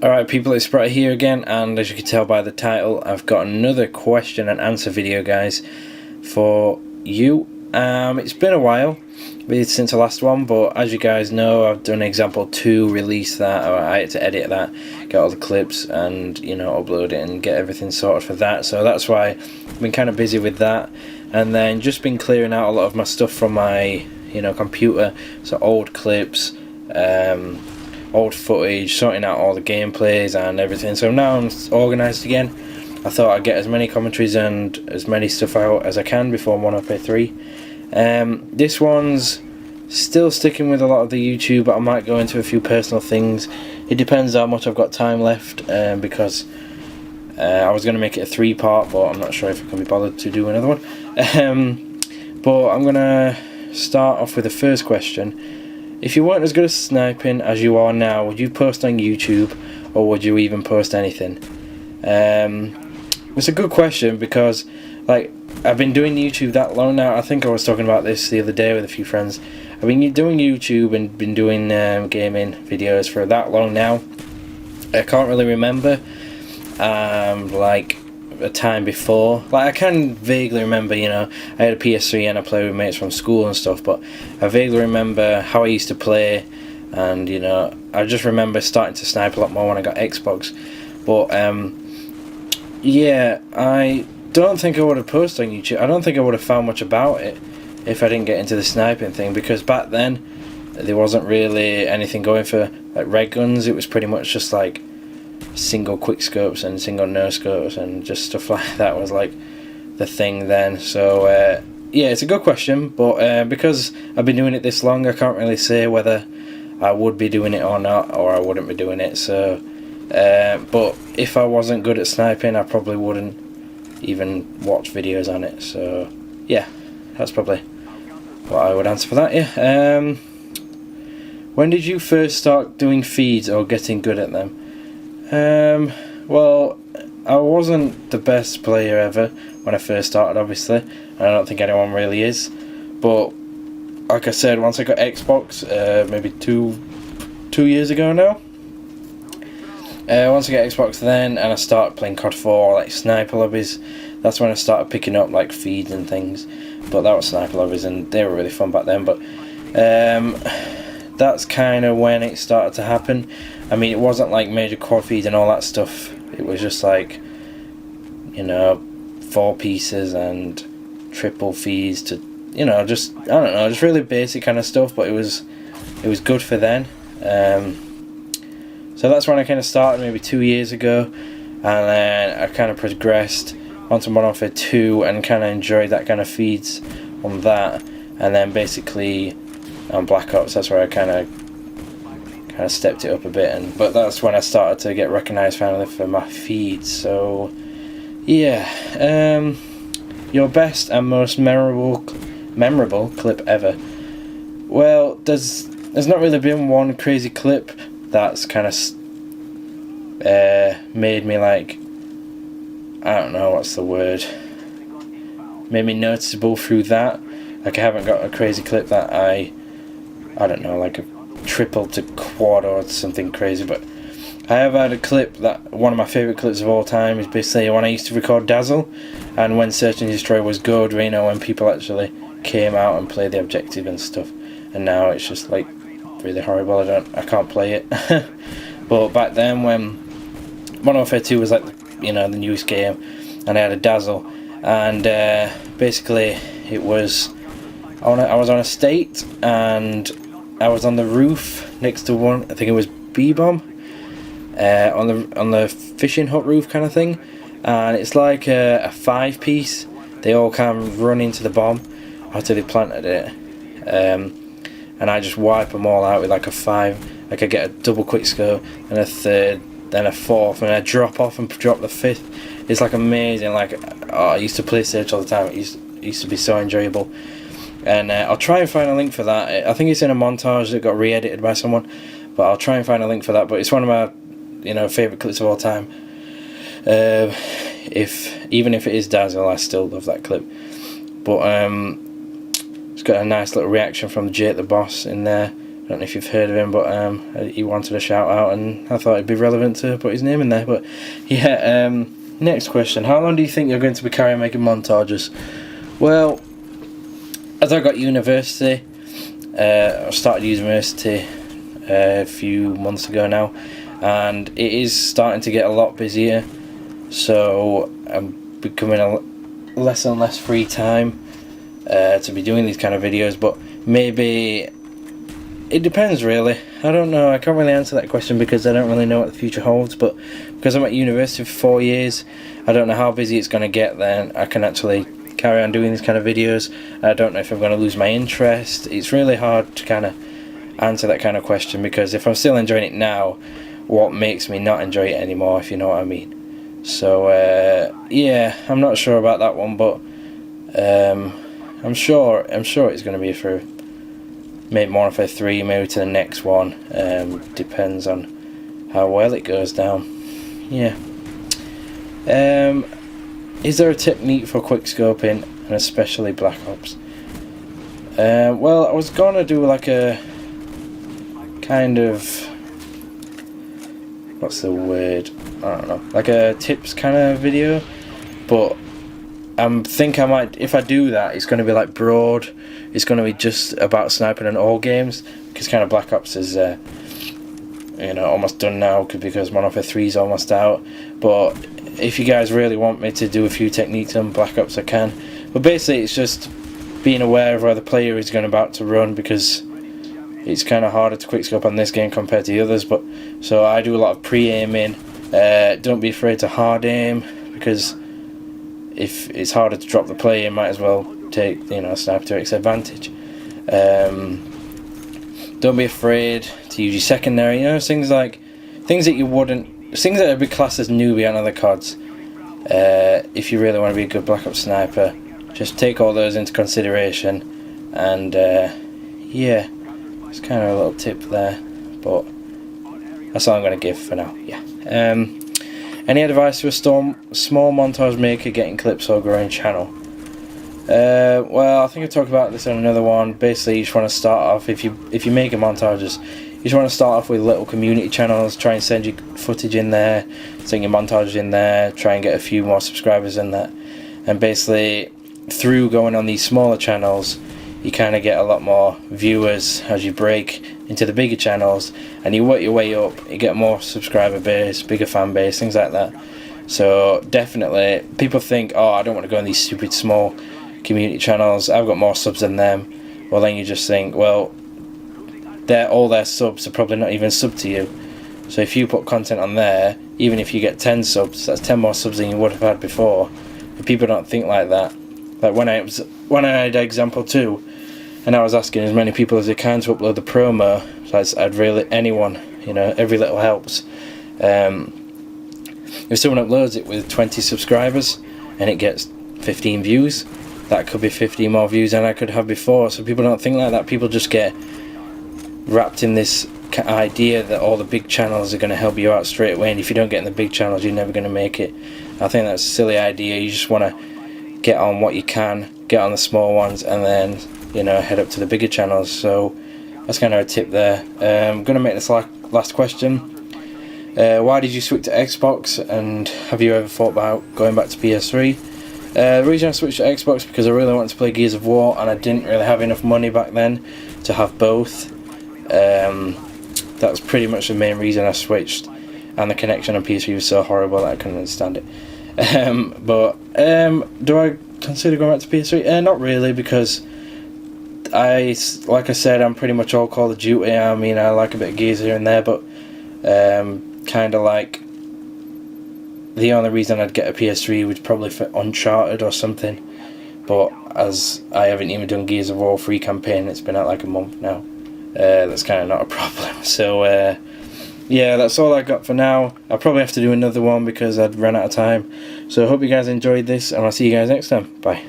Alright people, it's Spratt here again, and as you can tell by the title, I've got another question and answer video, guys, for you. It's been a while since the last one, but as you guys know, I've done example 2, release that, or I had to edit that, get all the clips and, you know, upload it and get everything sorted for that, so that's why I've been kind of busy with that, and then just been clearing out a lot of my stuff from my, you know, computer, so old clips, old footage, sorting out all the gameplays and everything. So now I'm organised again. I thought I'd get as many commentaries and as many stuff out as I can before 103. This one's still sticking with a lot of the YouTube, but I might go into a few personal things. It depends how much I've got time left, because I was going to make it a 3-part, but I'm not sure if I can be bothered to do another one. But I'm going to start off with the first question. If you weren't as good at sniping as you are now, would you post on YouTube, or would you even post anything? It's a good question, because like I've been doing YouTube that long now. I think I was talking about this the other day with a few friends. I've been doing YouTube and been doing gaming videos for that long now. I can't really remember like a time before. Like I can vaguely remember, you know, I had a PS3 and I played with mates from school and stuff, but I vaguely remember how I used to play, and you know, I just remember starting to snipe a lot more when I got Xbox. But yeah, I don't think I would have posted on YouTube. I don't think I would have found much about it if I didn't get into the sniping thing, because back then there wasn't really anything going for like red guns. It was pretty much just like single quick scopes and single no scopes and just stuff like that was like the thing then. So yeah, it's a good question, but because I've been doing it this long, I can't really say whether I would be doing it or not, or I wouldn't be doing it. So but if I wasn't good at sniping, I probably wouldn't even watch videos on it. So yeah, that's probably what I would answer for that. Yeah. When did you first start doing feeds or getting good at them? Well, I wasn't the best player ever when I first started, obviously, and I don't think anyone really is, but like I said, once I got Xbox, maybe two years ago now, once I got Xbox then, and I started playing COD 4, like sniper lobbies, that's when I started picking up like feeds and things, but that was sniper lobbies and they were really fun back then. But that's kind of when it started to happen. I mean, it wasn't like major quad feeds and all that stuff. It was just like, you know, 4 pieces and triple feeds to, you know, just, I don't know, just really basic kind of stuff, but it was good for then. So that's when I kind of started, maybe 2 years ago, and then I kind of progressed onto Modern Warfare 2 and kind of enjoyed that kind of feeds on that, and then basically on Black Ops, that's where I kind of stepped it up a bit, but that's when I started to get recognised finally for my feeds. So yeah, your best and most memorable clip ever. Well, there's not really been one crazy clip that's kind of made me like, I don't know what's the word, made me noticeable through that. Like I haven't got a crazy clip that I don't know, like a triple to quad or something crazy, but I have had a clip that one of my favourite clips of all time is basically when I used to record Dazzle, and when Search and Destroy was good, you know, when people actually came out and played the objective and stuff, and now it's just like really horrible. I can't play it. But back then when Modern Warfare 2 was like, you know, the newest game, and I had a Dazzle, and basically it was I was on a state and I was on the roof next to one, I think it was B-bomb, on the fishing hut roof kind of thing, and it's like a 5-piece. They all kind of run into the bomb after they planted it, and I just wipe them all out with like a 5. Like I get a double quick scope and a 3rd, then a 4th, and I drop off and drop the 5th. It's like amazing. Like, oh, I used to play Search all the time. It used to be so enjoyable. And I'll try and find a link for that. I think it's in a montage that got re-edited by someone, but I'll try and find a link for that. But it's one of my, you know, favourite clips of all time. Even if it is Dazzle, I still love that clip. But it's got a nice little reaction from Jake the Boss in there, don't know if you've heard of him, but he wanted a shout out, and I thought it'd be relevant to put his name in there. But yeah, next question: how long do you think you're going to be carrying making montages? Well, as I got university, I started university a few months ago now, and it is starting to get a lot busier. So I'm becoming less and less free time to be doing these kind of videos. But maybe it depends, really. I don't know. I can't really answer that question because I don't really know what the future holds. But because I'm at university for 4 years, I don't know how busy it's going to get. Then I can actually carry on doing these kind of videos. I don't know if I'm going to lose my interest. It's really hard to kind of answer that kind of question, because if I'm still enjoying it now, what makes me not enjoy it anymore, if you know what I mean. So yeah, I'm not sure about that one, but I'm sure it's going to be for maybe more of a 3, maybe to the next one. Depends on how well it goes down. Yeah. Is there a technique for quickscoping, and especially Black Ops? Well, I was gonna do like a kind of, what's the word? I don't know, like a tips kind of video, but I think I might, if I do that, it's going to be like broad. It's going to be just about sniping in all games, because kind of Black Ops is almost done now, because Modern Warfare 3 is almost out. But if you guys really want me to do a few techniques on Black Ops, I can. But basically it's just being aware of where the player is about to run, because it's kind of harder to quickscope on this game compared to the others. But so I do a lot of pre-aiming. Don't be afraid to hard aim, because if it's harder to drop the player, you might as well take sniper to its advantage. Don't be afraid to use your secondary. Things that would be classed as newbie on other CODs. If you really want to be a good Black Ops sniper, just take all those into consideration. And yeah, it's kind of a little tip there, but that's all I'm going to give for now. Yeah. Any advice to a small montage maker getting clips or growing channel? Well, I think I talked about this on another one. Basically, you just want to start off, if you're making montages, you just want to start off with little community channels. Try and send your footage in there, send your montages in there, try and get a few more subscribers in that. And basically, through going on these smaller channels, you kind of get a lot more viewers as you break into the bigger channels, and you work your way up, you get more subscriber base, bigger fan base, things like that. So definitely, people think, oh, I don't want to go on these stupid small community channels, I've got more subs than them. Well, then you just think, well, all their subs are probably not even sub to you. So if you put content on there, even if you get 10 subs, that's 10 more subs than you would have had before. But people don't think like that. Like when I had example 2, and I was asking as many people as they can to upload the promo, so I'd really, anyone, every little helps. If someone uploads it with 20 subscribers and it gets 15 views, that could be 15 more views than I could have before. So people don't think like that. People just get wrapped in this idea that all the big channels are going to help you out straight away, and if you don't get in the big channels, you're never going to make it. I think that's a silly idea. You just want to get on what you can, get on the small ones, and then head up to the bigger channels. So that's kind of a tip there. I'm going to make this last question. Why did you switch to Xbox, and have you ever thought about going back to PS3? The reason I switched to Xbox because I really wanted to play Gears of War, and I didn't really have enough money back then to have both. That's pretty much the main reason I switched, and the connection on PS3 was so horrible that I couldn't understand it. Do I consider going back to PS3? Not really, because like I said, I'm pretty much all Call of Duty. I mean, I like a bit of Gears here and there, but kind of like the only reason I'd get a PS3 would probably for Uncharted or something. But as I haven't even done Gears of War free campaign, it's been out like a month now. That's kind of not a problem. So yeah, that's all I got for now. I'll probably have to do another one because I'd run out of time. So I hope you guys enjoyed this, and I'll see you guys next time. Bye.